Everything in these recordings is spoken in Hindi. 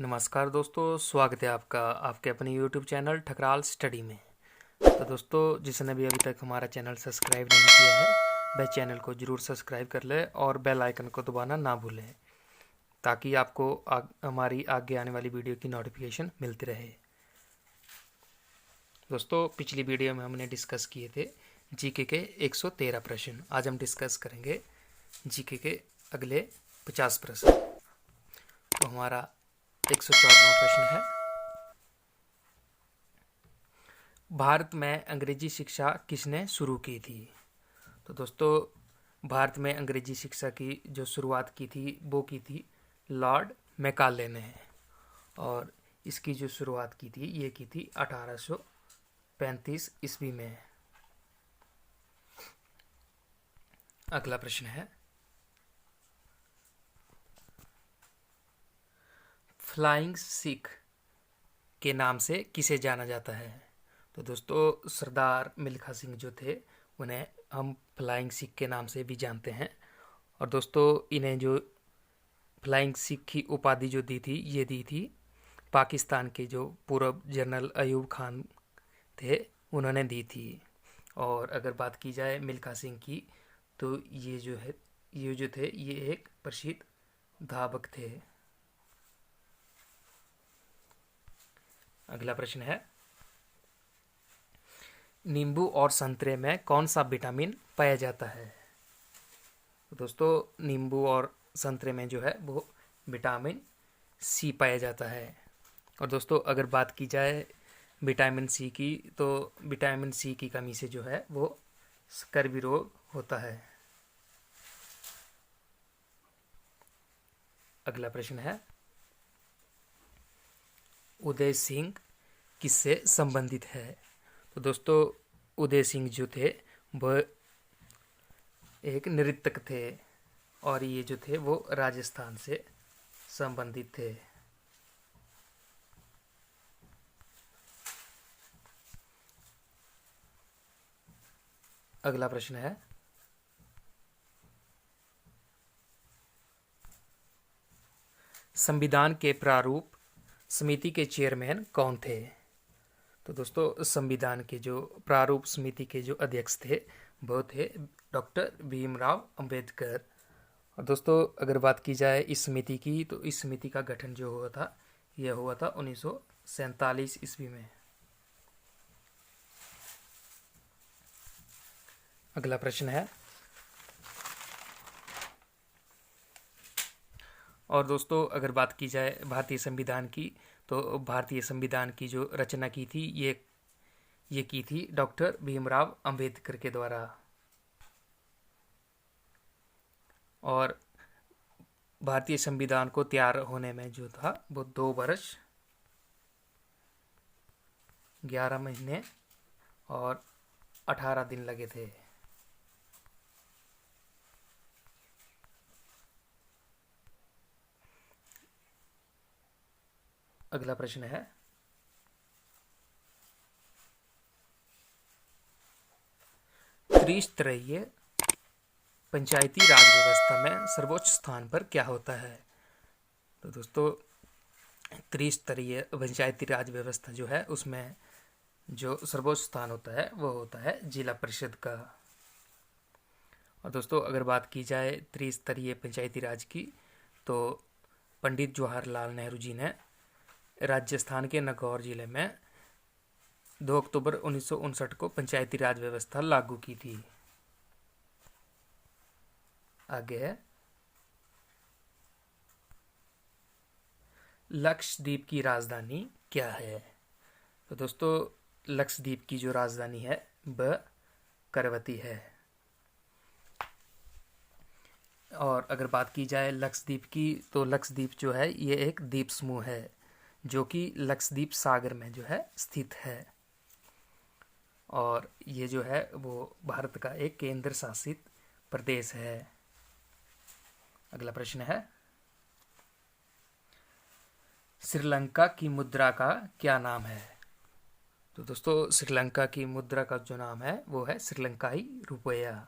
नमस्कार दोस्तों, स्वागत है आपका आपके अपने YouTube चैनल ठकराल स्टडी में। तो दोस्तों, जिसने भी अभी तक हमारा चैनल सब्सक्राइब नहीं किया है वह चैनल को ज़रूर सब्सक्राइब कर ले और बेल आइकन को दबाना ना भूलें ताकि आपको हमारी आगे आने वाली वीडियो की नोटिफिकेशन मिलती रहे। दोस्तों, पिछली वीडियो में हमने डिस्कस किए थे जीके के 113 प्रश्न। आज हम डिस्कस करेंगे जीके के अगले 50 प्रश्न। तो हमारा 114वां प्रश्न है, भारत में अंग्रेजी शिक्षा किसने शुरू की थी? तो दोस्तों, भारत में अंग्रेजी शिक्षा की जो शुरुआत की थी वो की थी लॉर्ड मैकाले ने। और इसकी जो शुरुआत की थी ये की थी 1835 ईस्वी में। अगला प्रश्न है, फ्लाइंग सिख के नाम से किसे जाना जाता है? तो दोस्तों, सरदार मिल्खा सिंह जो थे उन्हें हम फ्लाइंग सिख के नाम से भी जानते हैं। और दोस्तों, इन्हें जो फ्लाइंग सिख की उपाधि जो दी थी ये दी थी पाकिस्तान के जो पूर्व जनरल अयूब खान थे उन्होंने दी थी। और अगर बात की जाए मिल्खा सिंह की तो ये जो थे ये एक प्रसिद्ध धावक थे। अगला प्रश्न है, नींबू और संतरे में कौन सा विटामिन पाया जाता है? तो दोस्तों, नींबू और संतरे में जो है वो विटामिन सी पाया जाता है। और दोस्तों, अगर बात की जाए विटामिन सी की तो विटामिन सी की कमी से जो है वो स्कर्वी रोग होता है। अगला प्रश्न है, उदय सिंह किससे संबंधित है? तो दोस्तों, उदय सिंह जो थे वह एक नृत्यक थे और ये जो थे वो राजस्थान से संबंधित थे। अगला प्रश्न है, संविधान के प्रारूप समिति के चेयरमैन कौन थे? तो दोस्तों, संविधान के जो प्रारूप समिति के जो अध्यक्ष थे वो थे डॉक्टर भीमराव अंबेडकर। और दोस्तों, अगर बात की जाए इस समिति की तो इस समिति का गठन जो हुआ था यह हुआ था 1947 ईस्वी में। अगला प्रश्न है, और दोस्तों अगर बात की जाए भारतीय संविधान की तो भारतीय संविधान की जो रचना की थी ये की थी डॉक्टर भीमराव अंबेडकर के द्वारा। और भारतीय संविधान को तैयार होने में जो था वो 2 वर्ष 11 महीने और 18 दिन लगे थे। अगला प्रश्न है, त्रिस्तरीय पंचायती राज व्यवस्था में सर्वोच्च स्थान पर क्या होता है? तो दोस्तों, त्रिस्तरीय पंचायती राज व्यवस्था जो है उसमें जो सर्वोच्च स्थान होता है वो होता है जिला परिषद का। और दोस्तों, अगर बात की जाए त्रिस्तरीय पंचायती राज की तो पंडित जवाहरलाल नेहरू जी ने राजस्थान के नागौर जिले में 2 अक्टूबर 1959 को पंचायती राज व्यवस्था लागू की थी। आगे है, लक्षद्वीप की राजधानी क्या है? तो दोस्तों, लक्षद्वीप की जो राजधानी है वह करवती है। और अगर बात की जाए लक्षद्वीप की तो लक्षद्वीप जो है ये एक द्वीप समूह है जो कि लक्षद्वीप सागर में जो है स्थित है। और ये जो है वो भारत का एक केंद्र शासित प्रदेश है। अगला प्रश्न है, श्रीलंका की मुद्रा का क्या नाम है? तो दोस्तों, श्रीलंका की मुद्रा का जो नाम है वो है श्रीलंकाई रुपया।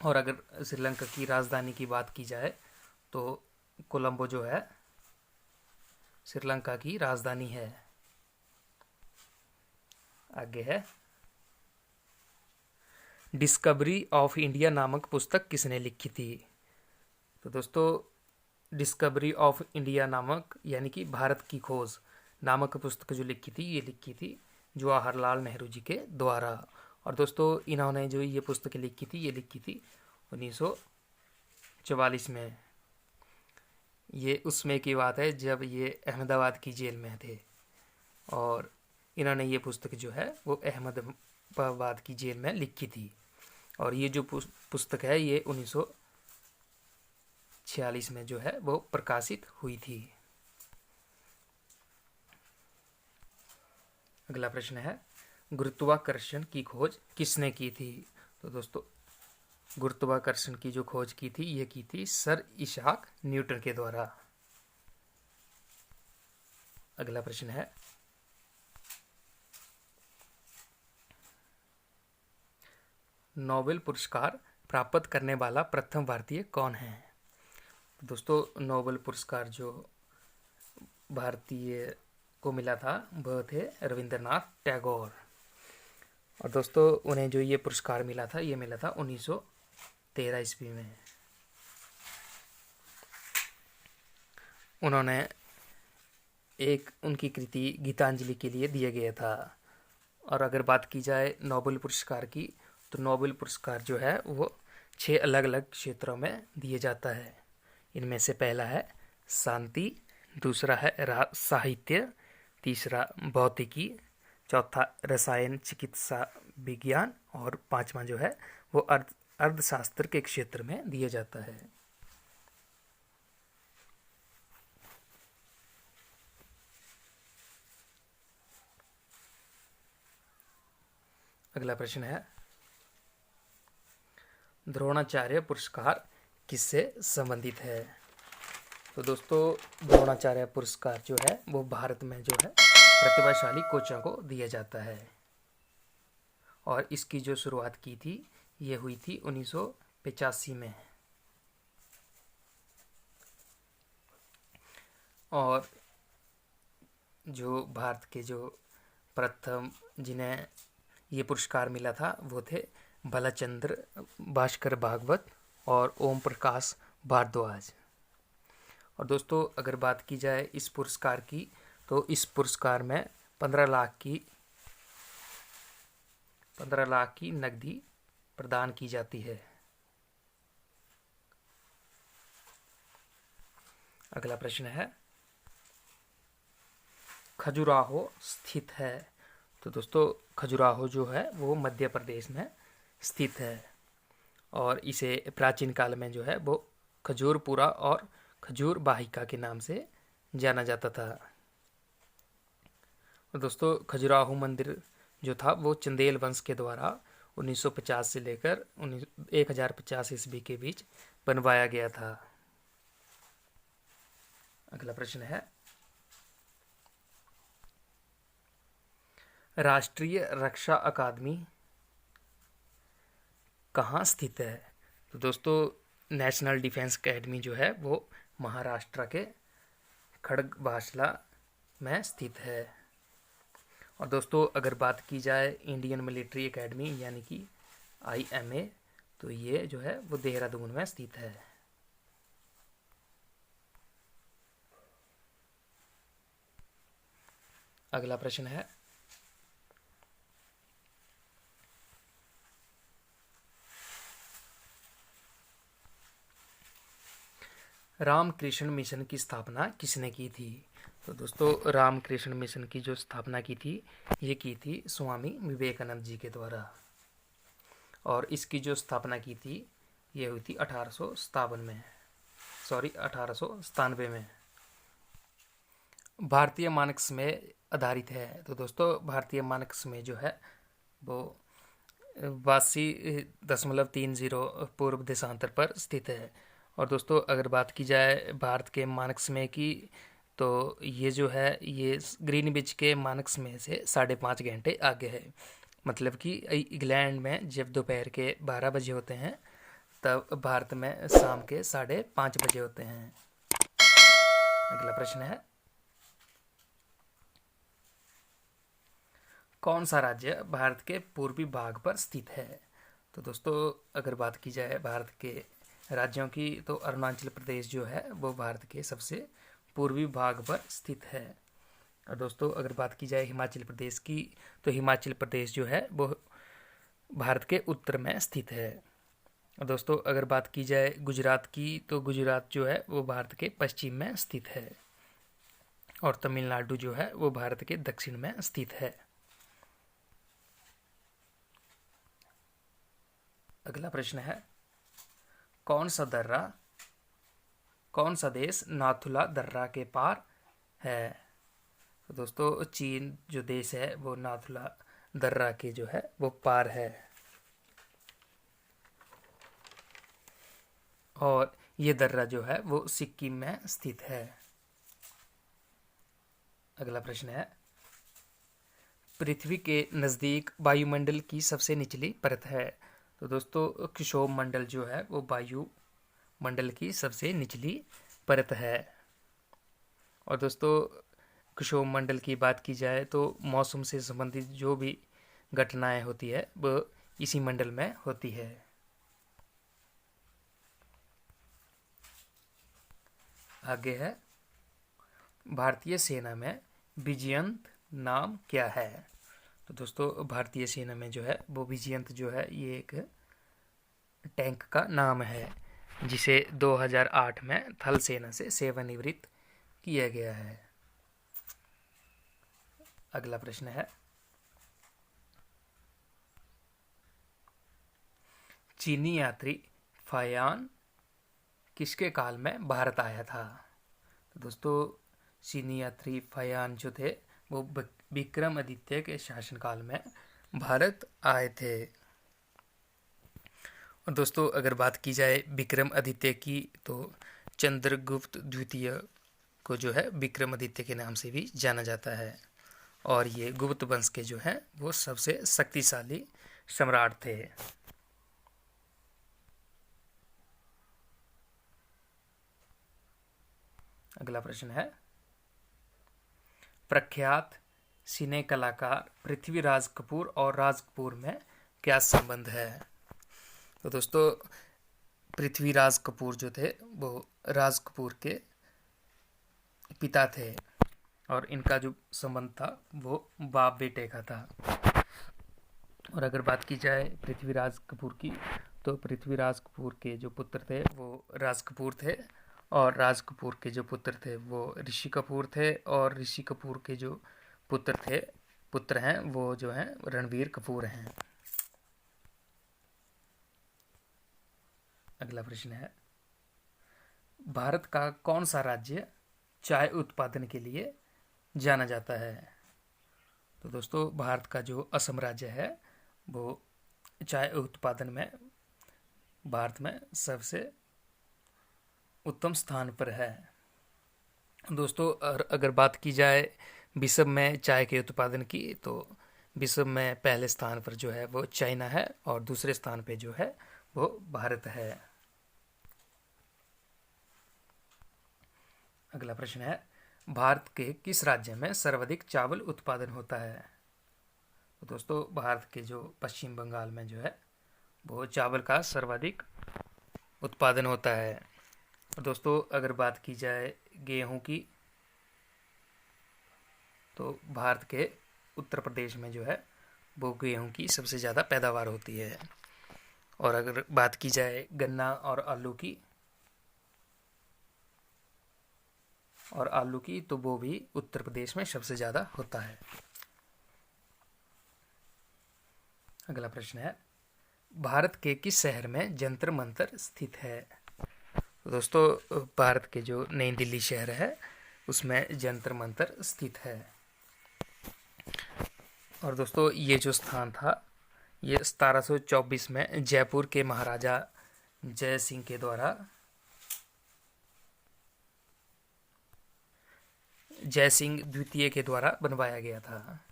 और अगर श्रीलंका की राजधानी की बात की जाए तो कोलंबो जो है श्रीलंका की राजधानी है। आगे है, डिस्कवरी ऑफ इंडिया नामक पुस्तक किसने लिखी थी? तो दोस्तों, डिस्कवरी ऑफ इंडिया नामक यानी कि भारत की खोज नामक पुस्तक जो लिखी थी, ये लिखी थी जवाहरलाल नेहरू जी के द्वारा। और दोस्तों, इन्होंने जो ये पुस्तक लिखी थी, ये लिखी थी 1944 में। ये उसमें की बात है जब ये अहमदाबाद की जेल में थे, और इन्होंने ये पुस्तक जो है वो अहमदाबाद की जेल में लिखी थी। और ये जो पुस्तक है ये 1946 में जो है वो प्रकाशित हुई थी। अगला प्रश्न है, गुरुत्वाकर्षण की खोज किसने की थी? तो दोस्तों, गुरुत्वाकर्षण की जो खोज की थी, ये की थी सर इसाक न्यूटन के द्वारा। अगला प्रश्न है, नोबेल पुरस्कार प्राप्त करने वाला प्रथम भारतीय कौन है? दोस्तों, नोबेल पुरस्कार जो भारतीय को मिला था वह थे रविंद्रनाथ टैगोर। और दोस्तों, उन्हें जो ये पुरस्कार मिला था, ये मिला था 1913 ईस्वी में। उन्होंने एक उनकी कृति गीतांजलि के लिए दिया गया था। और अगर बात की जाए नोबेल पुरस्कार की, तो नोबेल पुरस्कार जो है वो 6 अलग अलग क्षेत्रों में दिए जाता है। इनमें से पहला है शांति, दूसरा है साहित्य, तीसरा भौतिकी, चौथा रसायन चिकित्सा विज्ञान, और पांचवा जो है वो अर्थशास्त्र के क्षेत्र में दिया जाता है। अगला प्रश्न है, द्रोणाचार्य पुरस्कार किससे संबंधित है? तो दोस्तों, द्रोणाचार्य पुरस्कार जो है वो भारत में जो है प्रतिभाशाली कोचों को दिया जाता है। और इसकी जो शुरुआत की थी, ये हुई थी 1985 में। और जो भारत के जो प्रथम जिन्हें ये पुरस्कार मिला था वो थे बालाचंद्र भास्कर भागवत और ओम प्रकाश भारद्वाज। और दोस्तों, अगर बात की जाए इस पुरस्कार की, तो इस पुरस्कार में 15 लाख की नकदी प्रदान की जाती है। अगला प्रश्न है, खजुराहो स्थित है? तो दोस्तों, खजुराहो जो है वो मध्य प्रदेश में स्थित है। और इसे प्राचीन काल में जो है वो खजूरपुरा और खजूर वाहिका के नाम से जाना जाता था। और दोस्तों, खजुराहो मंदिर जो था वो चंदेल वंश के द्वारा 1950 से लेकर 1050 ईस्वी के बीच बनवाया गया था। अगला प्रश्न है, राष्ट्रीय रक्षा अकादमी कहाँ स्थित है? तो दोस्तों, नेशनल डिफेंस अकेडमी जो है वो महाराष्ट्र के खड़गवासला में स्थित है। और दोस्तों, अगर बात की जाए इंडियन मिलिट्री एकेडमी यानी कि IMA, तो ये जो है वो देहरादून में स्थित है। अगला प्रश्न है, रामकृष्ण मिशन की स्थापना किसने की थी? तो दोस्तों, रामकृष्ण मिशन की जो स्थापना की थी, ये की थी स्वामी विवेकानंद जी के द्वारा। और इसकी जो स्थापना की थी, ये हुई थी 1897 में। भारतीय मानक समय आधारित है। तो दोस्तों, भारतीय मानक समय जो है वो 82.30 पूर्व देशांतर पर स्थित है। और दोस्तों, अगर बात की जाए भारत के मानक समय की, तो ये जो है ये ग्रीनविच के मानक समय से 5.5 घंटे आगे है। मतलब कि इंग्लैंड में जब दोपहर के 12 बजे होते हैं, तब भारत में शाम के 5:30 बजे होते हैं। अगला प्रश्न है, कौन सा राज्य भारत के पूर्वी भाग पर स्थित है? तो दोस्तों अगर बात की जाए भारत के राज्यों की, तो अरुणाचल प्रदेश जो है वो भारत के सबसे पूर्वी भाग पर स्थित है। और दोस्तों अगर बात की जाए हिमाचल प्रदेश की, तो हिमाचल प्रदेश जो है वो भारत के उत्तर में स्थित है। और दोस्तों अगर बात की जाए गुजरात की, तो गुजरात जो है वो भारत के पश्चिम में स्थित है। और तमिलनाडु जो है वो भारत के दक्षिण में स्थित है। अगला प्रश्न है, कौन सा दर्रा, कौन सा देश नाथुला दर्रा के पार है? तो दोस्तों चीन जो देश है वो नाथुला दर्रा के जो है वो पार है। और ये दर्रा जो है वो सिक्किम में स्थित है। अगला प्रश्न है, पृथ्वी के नज़दीक वायुमंडल की सबसे निचली परत है? तो दोस्तों क्षोभ मंडल जो है वो वायुमंडल की सबसे निचली परत है। और दोस्तों क्षोभ मंडल की बात की जाए तो मौसम से संबंधित जो भी घटनाएं होती है वो इसी मंडल में होती है। आगे है, भारतीय सेना में विजयंत नाम क्या है? तो दोस्तों भारतीय सेना में जो है वो विजयंत जो है ये एक टैंक का नाम है, जिसे 2008 में थल सेना से सेवानिवृत्त किया गया है। अगला प्रश्न है, चीनी यात्री फायान किसके काल में भारत आया था? तो दोस्तों चीनी यात्री फायान जो थे वो विक्रमादित्य के शासनकाल में भारत आए थे। और दोस्तों अगर बात की जाए विक्रमादित्य की, तो चंद्रगुप्त द्वितीय को जो है विक्रमादित्य के नाम से भी जाना जाता है। और ये गुप्त वंश के जो हैं वो सबसे शक्तिशाली सम्राट थे। अगला प्रश्न है, प्रख्यात सिने कलाकार पृथ्वीराज कपूर और राज कपूर में क्या संबंध है? तो दोस्तों पृथ्वीराज कपूर जो थे वो राज कपूर के पिता थे, और इनका जो संबंध था वो बाप बेटे का था। और अगर बात की जाए पृथ्वीराज कपूर की, तो पृथ्वीराज कपूर के जो पुत्र थे वो राज कपूर थे, और राज कपूर के जो पुत्र थे वो ऋषि कपूर थे, और ऋषि कपूर के जो पुत्र हैं वो जो हैं रणबीर कपूर हैं। अगला प्रश्न है, भारत का कौन सा राज्य चाय उत्पादन के लिए जाना जाता है? तो दोस्तों भारत का जो असम राज्य है वो चाय उत्पादन में भारत में सबसे उत्तम स्थान पर है। दोस्तों अगर बात की जाए विश्व में चाय के उत्पादन की, तो विश्व में पहले स्थान पर जो है वो चाइना है, और दूसरे स्थान पे जो है वो भारत है। अगला प्रश्न है, भारत के किस राज्य में सर्वाधिक चावल उत्पादन होता है? तो दोस्तों भारत के जो पश्चिम बंगाल में जो है वो चावल का सर्वाधिक उत्पादन होता है। और दोस्तों अगर बात की जाए गेहूं की, तो भारत के उत्तर प्रदेश में जो है वो गेहूं की सबसे ज़्यादा पैदावार होती है। और अगर बात की जाए गन्ना और आलू की, तो वो भी उत्तर प्रदेश में सबसे ज़्यादा होता है। अगला प्रश्न है, भारत के किस शहर में जंतर मंतर स्थित है? तो दोस्तों भारत के जो नई दिल्ली शहर है उसमें जंतर मंतर स्थित है। और दोस्तों ये जो स्थान था ये 1724 में जयपुर के महाराजा जय सिंह के द्वारा जय सिंह द्वितीय के द्वारा बनवाया गया था।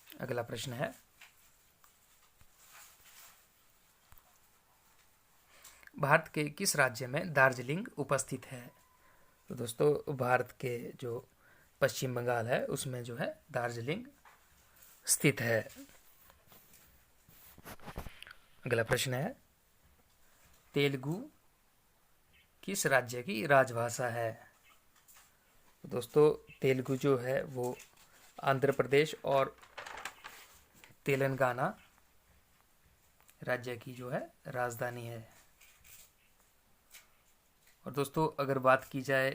अगला प्रश्न है, भारत के किस राज्य में दार्जिलिंग उपस्थित है? तो दोस्तों भारत के जो पश्चिम बंगाल है उसमें जो है दार्जिलिंग स्थित है। अगला प्रश्न है, तेलुगु किस राज्य की राजभाषा है? तो दोस्तों तेलुगु जो है वो आंध्र प्रदेश और तेलंगाना राज्य की जो है राजधानी है। और दोस्तों अगर बात की जाए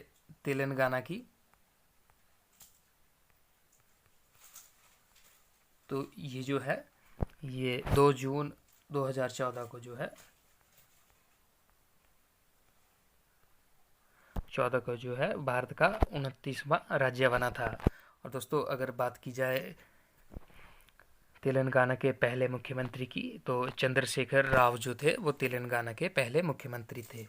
तेलंगाना की, तो ये जो है ये 2 जून 2014 को जो है 14 को जो है भारत का 29वां राज्य बना था। और दोस्तों अगर बात की जाए तेलंगाना के पहले मुख्यमंत्री की, तो चंद्रशेखर राव जो थे वो तेलंगाना के पहले मुख्यमंत्री थे।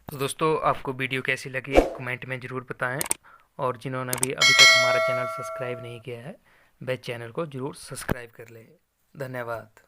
तो दोस्तों आपको वीडियो कैसी लगी कमेंट में ज़रूर बताएं, और जिन्होंने भी अभी तक हमारा चैनल सब्सक्राइब नहीं किया है वह चैनल को ज़रूर सब्सक्राइब कर लें। धन्यवाद।